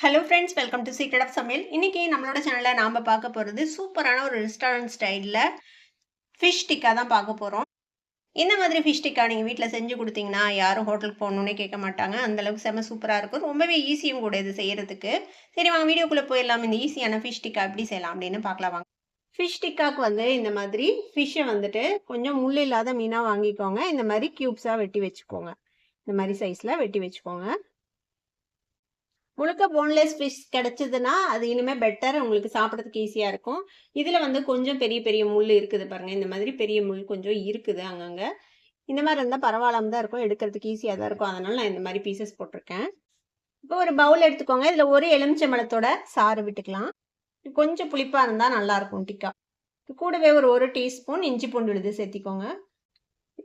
Hello friends, welcome to secret of சமையல். இன்னைக்கு நம்மளோட சேனலில் நாம் பார்க்க போகிறது சூப்பரான ஒரு ரெஸ்டாரண்ட் ஸ்டைலில் ஃபிஷ் டிக்கா தான் பார்க்க போகிறோம். இந்த மாதிரி ஃபிஷ் டிக்கா நீங்கள் வீட்டில் செஞ்சு கொடுத்தீங்கன்னா யாரும் ஹோட்டலுக்கு போகணுன்னே கேட்க மாட்டாங்க. அந்தளவுக்கு செம்ம சூப்பராக இருக்கும். ரொம்பவே ஈஸியும் கூட இது செய்கிறதுக்கு. சரி வாங்க வீடியோக்குள்ளே போயிடலாம். இந்த ஈஸியான ஃபிஷ் டிக்கா எப்படி செய்யலாம் அப்படின்னு பார்க்கலாம் வாங்க. ஃபிஷ் டிக்காவுக்கு வந்து இந்த மாதிரி ஃபிஷ்ஷை வந்துட்டு கொஞ்சம் முள் இல்லாத மீனாக வாங்கிக்கோங்க. இந்த மாதிரி க்யூப்ஸாக வெட்டி வச்சுக்கோங்க. இந்த மாதிரி சைஸில் வெட்டி வச்சுக்கோங்க. முழுக்க போன்லெஸ் ஃபிஷ் கிடைச்சதுன்னா அது இனிமேல் பெட்டர், உங்களுக்கு சாப்பிட்றதுக்கு ஈஸியாக இருக்கும். இதில் வந்து கொஞ்சம் பெரிய பெரிய முள் இருக்குது பாருங்கள். இந்த மாதிரி பெரிய முள் கொஞ்சம் இருக்குது அங்கங்கே. இந்த மாதிரி இருந்தால் பரவாயில்லாம தான் இருக்கும், எடுக்கிறதுக்கு ஈஸியாக தான் இருக்கும். அதனால் நான் இந்த மாதிரி பீசஸ் போட்டிருக்கேன். இப்போ ஒரு பவுல் எடுத்துக்கோங்க. இதில் ஒரு எலுமிச்சம்பழத்தோட சாறு விட்டுக்கலாம். கொஞ்சம் புளிப்பாக இருந்தால் நல்லாயிருக்கும் டிக்கா. கூடவே ஒரு டீஸ்பூன் இஞ்சி பூண்டு விழுது சேர்த்திக்கோங்க.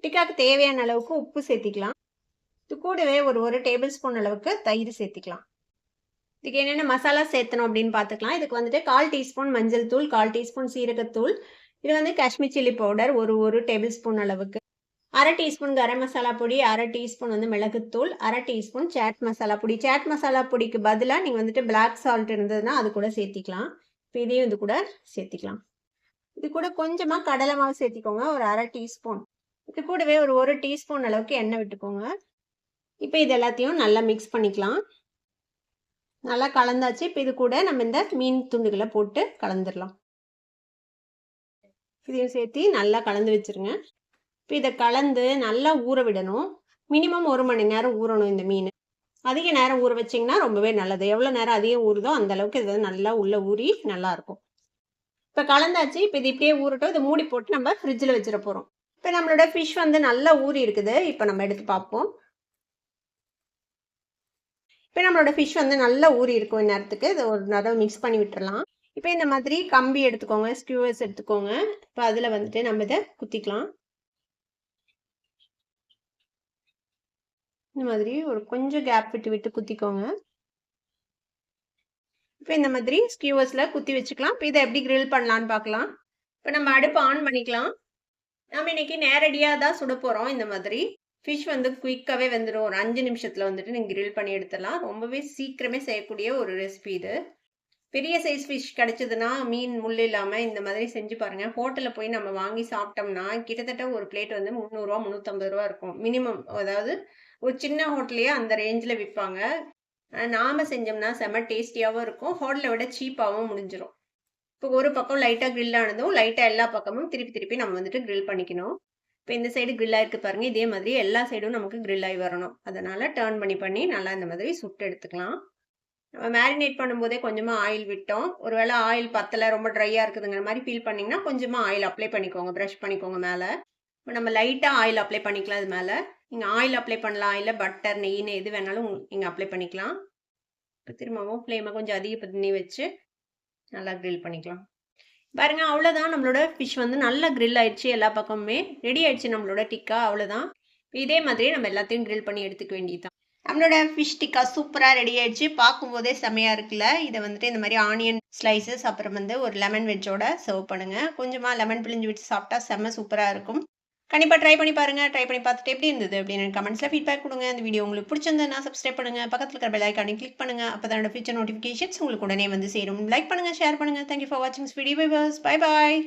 டிக்காக்கு தேவையான அளவுக்கு உப்பு சேர்த்திக்கலாம். இது கூடவே ஒரு டேபிள் ஸ்பூன் அளவுக்கு தயிர் சேர்த்திக்கலாம். இதுக்கு என்னென்ன மசாலா சேர்த்தணும் அப்படின்னு பார்த்துக்கலாம். இதுக்கு வந்துட்டு 1/4 டீஸ்பூன் மஞ்சள் தூள், 1/4 டீஸ்பூன் சீரகத்தூள், இது வந்து காஷ்மீர் சில்லி பவுடர் ஒரு டேபிள் ஸ்பூன் அளவுக்கு, 1/2 டீஸ்பூன் கரம் மசாலா பொடி, 1/2 டீஸ்பூன் வந்து மிளகுத்தூள், 1/2 டீஸ்பூன் சாட் மசாலா பொடி. சாட் மசாலா பொடிக்கு பதிலாக நீங்கள் வந்துட்டு பிளாக் சால்ட் இருந்ததுன்னா அது கூட சேர்த்திக்கலாம். இப்போ இதையும் இது கூட சேர்த்திக்கலாம். இது கூட கொஞ்சமாக கடலை மாவு சேர்த்திக்கோங்க, ஒரு 1/2 டீஸ்பூன். இது கூடவே ஒரு டீஸ்பூன் அளவுக்கு எண்ணெய் விட்டுக்கோங்க. இப்போ இது எல்லாத்தையும் நல்லா மிக்ஸ் பண்ணிக்கலாம். நல்லா கலந்தாச்சு. இப்போ இது கூட நம்ம இந்த மீன் துண்டுகளை போட்டு கலந்துடலாம். இதையும் சேர்த்து நல்லா கலந்து வச்சிருங்க. இப்போ இதை கலந்து நல்லா ஊற விடணும். மினிமம் 1 மணி நேரம் ஊறணும் இந்த மீன். அதிக நேரம் ஊற வச்சிங்கன்னா ரொம்பவே நல்லது. எவ்வளோ நேரம் அதிகம் ஊறுதோ அந்த அளவுக்கு இது வந்து நல்லா உள்ளே ஊறி நல்லாயிருக்கும். இப்போ கலந்தாச்சு. இப்போ இது இப்படியே ஊறட்டும். இதை மூடி போட்டு நம்ம ஃப்ரிட்ஜில் வச்சிட போகிறோம். இப்போ நம்மளோட ஃபிஷ் வந்து நல்லா ஊறி இருக்குது. இப்போ நம்ம எடுத்து பார்ப்போம். இப்போ நம்மளோட ஃபிஷ் வந்து நல்லா ஊறி இருக்கும். இந்நேரத்துக்கு இதை ஒரு தடவை மிக்ஸ் பண்ணி விட்டுறலாம். இப்போ இந்த மாதிரி கம்பி எடுத்துக்கோங்க, ஸ்கியூவர்ஸ் எடுத்துக்கோங்க. இப்போ அதில் வந்துட்டு நம்ம இதை குத்திக்கலாம். இந்த மாதிரி ஒரு கொஞ்சம் கேப் விட்டு விட்டு குத்திக்கோங்க. இப்போ இந்த மாதிரி ஸ்கியூவர்ஸில் குத்தி வச்சுக்கலாம். இப்போ இதை எப்படி கிரில் பண்ணலான்னு பார்க்கலாம். இப்போ நம்ம அடுப்பு ஆன் பண்ணிக்கலாம். நம்ம இன்னைக்கு நேரடியாக தான் சுட போகிறோம். இந்த மாதிரி ஃபிஷ் வந்து குயிக்காகவே வந்துடும். ஒரு 5 நிமிஷத்தில் வந்துட்டு நீங்கள் கிரில் பண்ணி எடுத்துடலாம். ரொம்பவே சீக்கிரமே செய்யக்கூடிய ஒரு ரெசிபி இது. பெரிய சைஸ் ஃபிஷ் கிடைச்சதுன்னா மீன் முள் இல்லாமல் இந்த மாதிரி செஞ்சு பாருங்கள். ஹோட்டலில் போய் நம்ம வாங்கி சாப்பிட்டோம்னா கிட்டத்தட்ட ஒரு பிளேட் வந்து 300 ரூபா 350 ரூபா இருக்கும் மினிமம். அதாவது ஒரு சின்ன ஹோட்டலையே அந்த ரேஞ்சில் விற்பாங்க. நாம் செஞ்சோம்னா செம்ம டேஸ்டியாகவும் இருக்கும், ஹோட்டலை விட சீப்பாகவும் முடிஞ்சிடும். இப்போ ஒரு பக்கம் லைட்டாக கிரில் ஆனதும் லைட்டாக எல்லா பக்கமும் திருப்பி நம்ம வந்துட்டு கிரில் பண்ணிக்கணும். இப்போ இந்த சைடு கிரில் ஆயிருக்கு பாருங்கள். இதே மாதிரி எல்லா சைடும் நமக்கு கிரில் ஆகி வரணும். அதனால் டர்ன் பண்ணி நல்லா இந்த மாதிரி சுட்டு எடுத்துக்கலாம். நம்ம மேரினேட் பண்ணும்போதே கொஞ்சமாக ஆயில் விட்டோம். ஒருவேளை ஆயில் பத்தலை, ரொம்ப ட்ரையாக இருக்குதுங்கிற மாதிரி ஃபீல் பண்ணிங்கன்னா கொஞ்சமாக ஆயில் அப்ளை பண்ணிக்கோங்க, ப்ரஷ் பண்ணிக்கோங்க மேலே. இப்போ நம்ம லைட்டாக ஆயில் அப்ளை பண்ணிக்கலாம். அது மேலே நீங்கள் ஆயில் அப்ளை பண்ணலாம், இல்லை பட்டர் நெய்னு எது வேணாலும் நீங்கள் அப்ளை பண்ணிக்கலாம். இப்போ திரும்பவும் ஃப்ளேமை கொஞ்சம் அதிக பண்ணி வச்சு நல்லா கிரில் பண்ணிக்கலாம். பாருங்க, அவ்வளோதான். நம்மளோட ஃபிஷ் வந்து நல்லா கிரில் ஆயிடுச்சு. எல்லா பக்கமுமே ரெடி ஆயிடுச்சு நம்மளோட டிக்கா. அவ்வளோதான். இதே மாதிரி நம்ம எல்லாத்தையும் கிரில் பண்ணி எடுத்துக்க வேண்டியதுதான். நம்மளோட ஃபிஷ் டிக்கா சூப்பராக ரெடி ஆயிடுச்சு. பார்க்கும்போதே செமையாக இருக்குல்ல. இதை வந்துட்டு இந்த மாதிரி ஆனியன் ஸ்லைசஸ் அப்புறம் வந்து ஒரு லெமன் வெஜ்ஜோட சர்வ் பண்ணுங்கள். கொஞ்சமாக லெமன் பிழிஞ்சு விட்டு சாப்பிட்டா செம்ம சூப்பராக இருக்கும். கண்டிப்பாக ட்ரை பண்ணி பாருங்கள். ட்ரை பண்ணி பார்த்துட்டு எப்படி இருந்தது அப்படின்னு கமெண்ட்ஸில் ஃபீட்பேக் கொடுங்க. இந்த வீடியோ உங்களுக்கு பிடிச்சிருந்ததுன்னா சப்ஸ்கிரைப் பண்ணுங்கள். பக்கத்தில் இருக்கிற பெல் ஐக்கானை கிளிக் பண்ணுங்கள். அப்போ தான் ஃபியூச்சர் நோட்டிஃபிகேஷன்ஸ் உங்களுக்கு உடனே வந்து சேரும். லைக் பண்ணுங்கள், ஷேர் பண்ணுங்கள். தேங்க்யூ ஃபார் வாட்சிங் திஸ் வீடியோ. Bye bye.